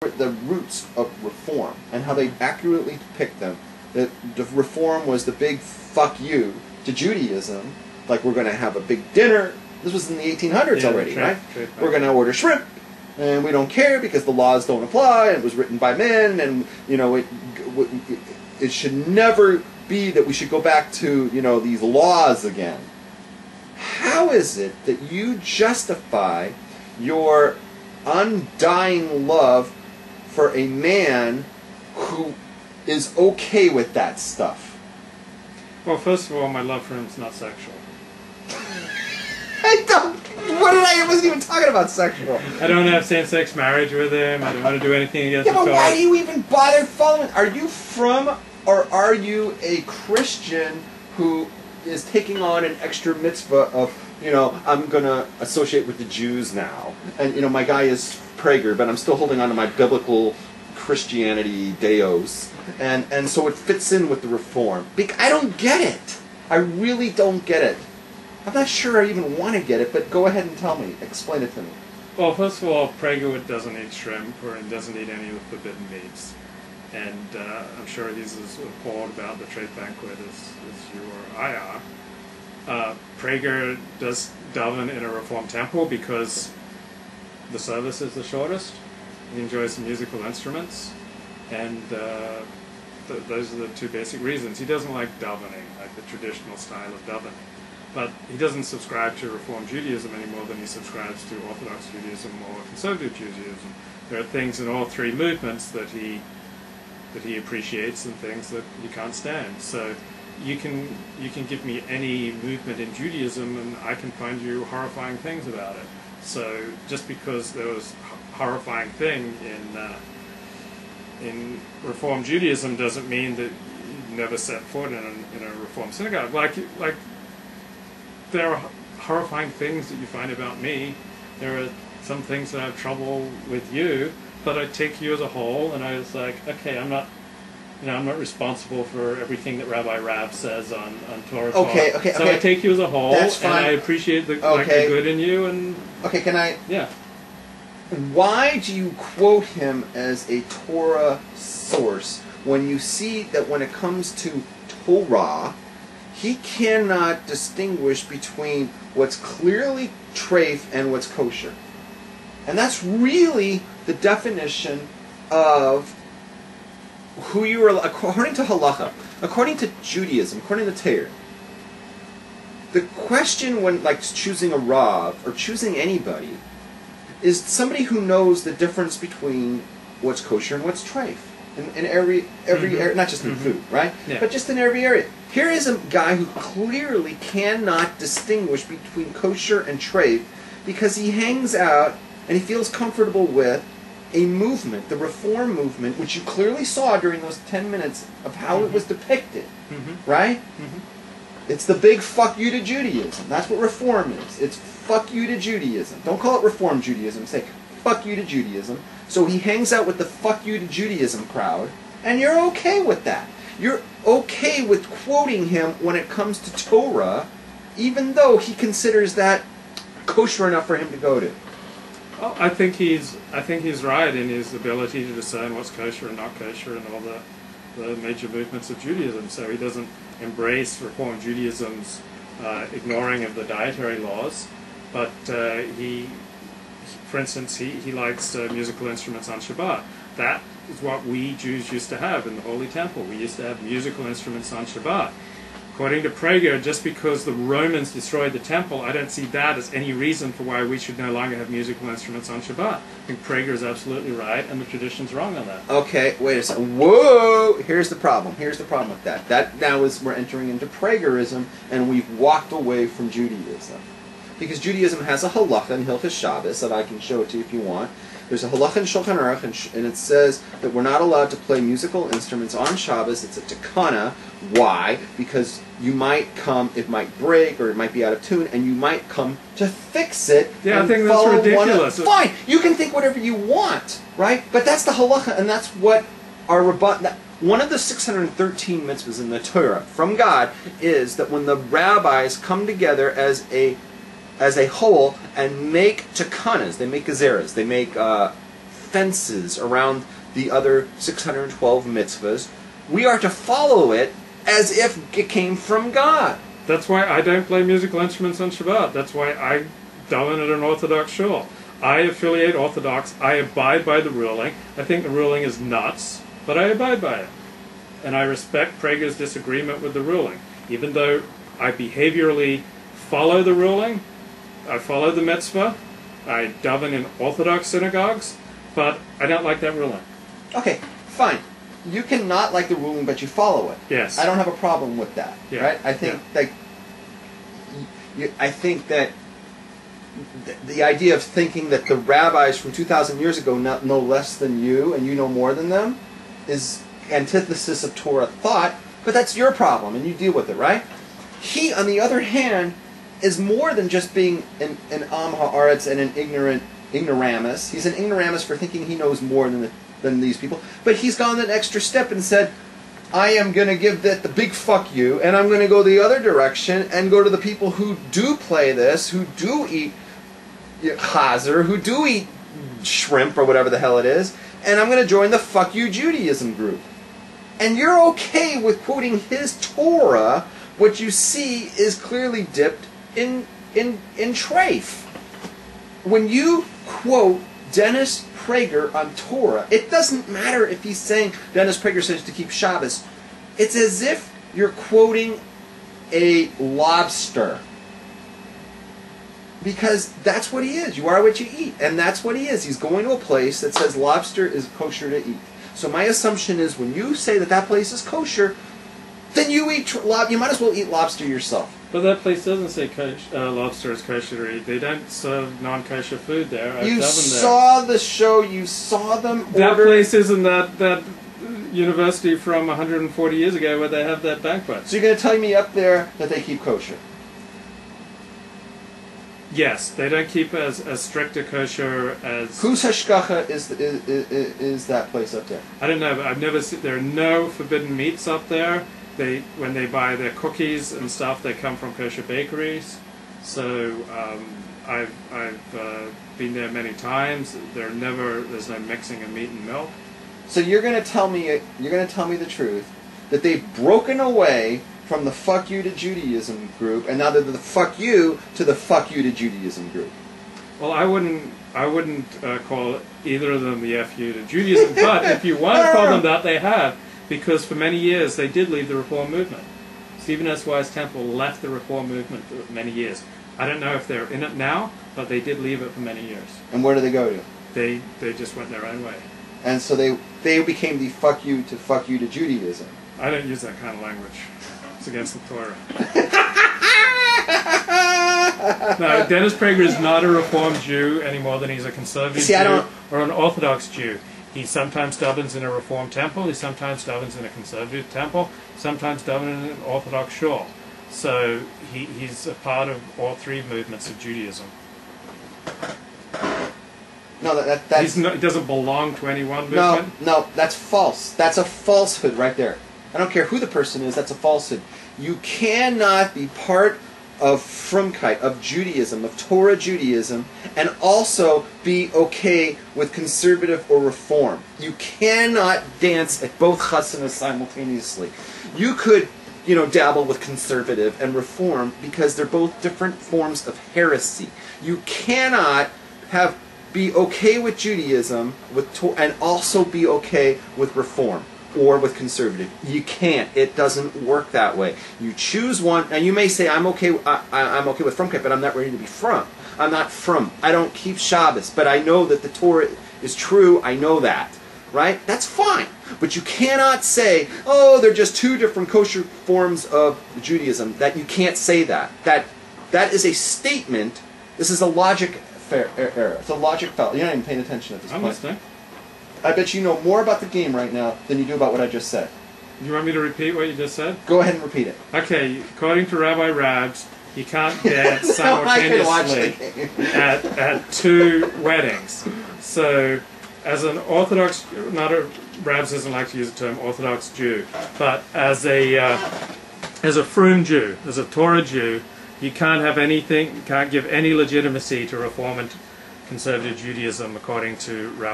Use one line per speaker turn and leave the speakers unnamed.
the roots of reform and how they accurately depict them. That the reform was the big fuck you to Judaism, like we're going to have a big dinner. This was in the 1800s already, right? We're going to order shrimp, and we don't care because the laws don't apply, and it was written by men, and it should never be that we should go back to these laws again. How is it that you justify your undying love for a man who is okay with that stuff?
Well, first of all, my love for him is not sexual.
I wasn't even talking about sexual.
I don't have same-sex marriage with him. I don't want to do anything against the Torah.
But why do you even bother following? Are you from, or are you a Christian who is taking on an extra mitzvah of, I'm going to associate with the Jews now. And, my guy is Prager, but I'm still holding on to my biblical Christianity deos. And so it fits in with the reform. I don't get it. I really don't get it. I'm not sure I even want to get it, but go ahead and tell me. Explain it to me.
Well, first of all, Prager doesn't eat shrimp or doesn't eat any of the forbidden meats. And I'm sure he's as appalled about the trafe banquet as you or I are. Prager does daven in a Reform temple because the service is the shortest. He enjoys the musical instruments. And those are the two basic reasons. He doesn't like davening, like the traditional style of davening. But he doesn't subscribe to Reform Judaism any more than he subscribes to Orthodox Judaism or Conservative Judaism. There are things in all three movements that he appreciates and things that he can't stand. So you can give me any movement in Judaism and I can find you horrifying things about it. So just because there was a horrifying thing in Reform Judaism doesn't mean that you never set foot in a Reform synagogue. Like there are horrifying things that you find about me. There are some things that I have trouble with you, but I take you as a whole, and I was like, okay, I'm not responsible for everything that Rabbi Rab says on Torah.
Okay.
So I take you as a whole,
That's fine.
and I appreciate the good in you. And
okay, can I?
Yeah.
Why do you quote him as a Torah source when you see that when it comes to Torah, he cannot distinguish between what's clearly trafe and what's kosher? And that's really the definition of who you are, according to halacha, according to Judaism, according to Torah. The question when choosing a rav or choosing anybody is somebody who knows the difference between what's kosher and what's treif in every area, not just in food, right?
Yeah.
But just in every area. Here is a guy who clearly cannot distinguish between kosher and treif because he hangs out and he feels comfortable with a movement, the Reform movement, which you clearly saw during those 10 minutes of how it was depicted, right? It's the big fuck you to Judaism. That's what Reform is. It's fuck you to Judaism. Don't call it Reform Judaism. Say fuck you to Judaism. So he hangs out with the fuck you to Judaism crowd, and you're okay with that. You're okay with quoting him when it comes to Torah, even though he considers that kosher enough for him to go to.
Well, I think he's right in his ability to discern what's kosher and not kosher and all the major movements of Judaism. So he doesn't embrace Reform Judaism's ignoring of the dietary laws, but for instance, he likes musical instruments on Shabbat. That is what we Jews used to have in the Holy Temple. We used to have musical instruments on Shabbat. According to Prager, just because the Romans destroyed the temple, I don't see that as any reason for why we should no longer have musical instruments on Shabbat. I think Prager is absolutely right, and the tradition's wrong on that.
Okay, wait a second. Whoa! Here's the problem. Here's the problem with that. That now is we're entering into Pragerism, and we've walked away from Judaism. Because Judaism has a halacha in Hilchos Shabbos that I can show it to you if you want. There's a halacha in Shulchan Aruch, and it says that we're not allowed to play musical instruments on Shabbos. It's a takana. Why? Because you might come, it might break, or it might be out of tune, and you might come to fix it.
Yeah, I think that's ridiculous.
Fine, you can think whatever you want, right? But that's the halacha, and that's what our rebut. One of the 613 mitzvahs in the Torah from God is that when the rabbis come together as a whole and make takanas, they make gezeras, they make fences around the other 612 mitzvahs. We are to follow it as if it came from God.
That's why I don't play musical instruments on Shabbat. That's why I daven at an Orthodox shul. I affiliate Orthodox. I abide by the ruling. I think the ruling is nuts, but I abide by it. And I respect Prager's disagreement with the ruling. Even though I behaviorally follow the ruling, I follow the mitzvah, I daven in Orthodox synagogues, but I don't like that ruling.
Okay, fine. You can not like the ruling, but you follow it.
Yes.
I don't have a problem with that.
Yeah.
Right? I think I think that the idea of thinking that the rabbis from 2,000 years ago know less than you and you know more than them is antithesis of Torah thought, but that's your problem and you deal with it, right? He, on the other hand, is more than just being an Am Ha'aretz and an ignoramus. He's an ignoramus for thinking he knows more than these people, but he's gone an extra step and said, I am going to give that the big fuck you, and I'm going to go the other direction and go to the people who do play this, who do eat chazer, who do eat shrimp or whatever the hell it is, and I'm going to join the fuck you Judaism group. And you're okay with quoting his Torah. What you see is clearly dipped in trafe. When you quote Dennis Prager on Torah, it doesn't matter if he's saying Dennis Prager says to keep Shabbos. It's as if you're quoting a lobster. Because that's what he is. You are what you eat. And that's what he is. He's going to a place that says lobster is kosher to eat. So my assumption is when you say that that place is kosher, then you eat you might as well eat lobster yourself.
But that place doesn't say lobster is kosher to eat. They don't serve non-kosher food there.
You saw the show. You saw them order.
That place isn't that university from 140 years ago where they have that banquet.
So you're going to tell me up there that they keep kosher?
Yes, they don't keep as strict a kosher as...
Whose hashgacha is that place up there?
I don't know, but I've never seen... There are no forbidden meats up there. When they buy their cookies and stuff, they come from kosher bakeries. So I've been there many times. There's no mixing of meat and milk.
So you're going to tell me the truth that they've broken away from the fuck you to Judaism group, and now they're the fuck you to the fuck you to Judaism group.
Well, I wouldn't call either of them the FU to Judaism, but if you want to call them that, they have. Because for many years they did leave the Reform movement. Stephen S. Wise Temple left the Reform movement for many years. I don't know if they're in it now, but they did leave it for many years.
And where do they go to?
They just went their own way. And
so they became the fuck you to Judaism.
I don't use that kind of language. It's against the Torah. No, Dennis Prager is not a Reformed Jew any more than he's a conservative Jew or an Orthodox Jew. He sometimes davens in a Reformed temple, he sometimes davens in a conservative temple, sometimes davens in an Orthodox shul. So he's a part of all three movements of Judaism.
No, that's...
He doesn't belong to any one movement?
No, that's false. That's a falsehood right there. I don't care who the person is, that's a falsehood. You cannot be part of Frumkeit, of Judaism, of Torah Judaism, and also be okay with conservative or reform. You cannot dance at both chasanas simultaneously. You could, dabble with conservative and reform because they're both different forms of heresy. You cannot be okay with Judaism and also be okay with reform or with conservative. You can't. It doesn't work that way. You choose one, and you may say, I'm okay with Frumkeit, but I'm not ready to be from. I'm not from. I don't keep Shabbos, but I know that the Torah is true. I know that. Right? That's fine. But you cannot say, oh, they're just two different kosher forms of Judaism. That you can't say that. That is a statement. This is a logic error. It's a logic fail. You're not even paying attention at this point.
I'm listening.
I bet you know more about the game right now than you do about what I just said.
You want me to repeat what you just said?
Go ahead and repeat it.
Okay, according to Rabbi Rabs, you can't dance simultaneously at two weddings. So, as an Orthodox, Rabs doesn't like to use the term Orthodox Jew, but as a Frum Jew, as a Torah Jew, you can't have anything, you can't give any legitimacy to Reform and Conservative Judaism according to Rabbi